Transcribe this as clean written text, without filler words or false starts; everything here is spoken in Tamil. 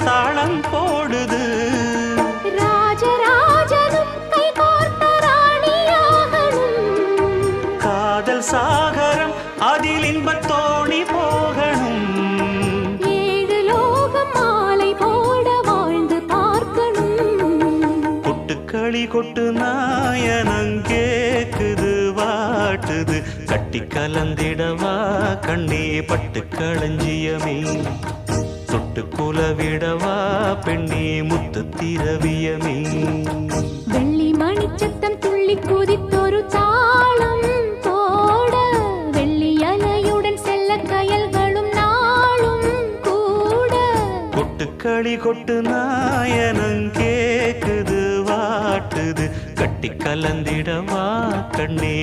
தாளம் போடுது. ராஜராஜனும் கை கோர்த்த ராணியாகணும். காதல் சாகரம் அதில் இன்பத் தோணி போகணும். ஏழு லோகம் மாலை போட வாழ்ந்து பார்க்கணும். கொட்டுக்களி கொட்டு நாயனங் கேக்குது வாட்டுது. கட்டி கலந்திடவா கண்ணே பட்டு களஞ்சியமே. தொட்டு குலவிடவா பெண்ணே முத்து திரவியமே. வெள்ளி மணிச்சத்தம் துள்ளி குதித்தொரு தாளம் போட வெள்ளி அலையுடன் செல்ல கயல்களும் நாளும் கூட. கொட்டுக்களி கொட்டு நாயனங் கேக்குது வாட்டுது. கட்டி கலந்திடவா கண்ணே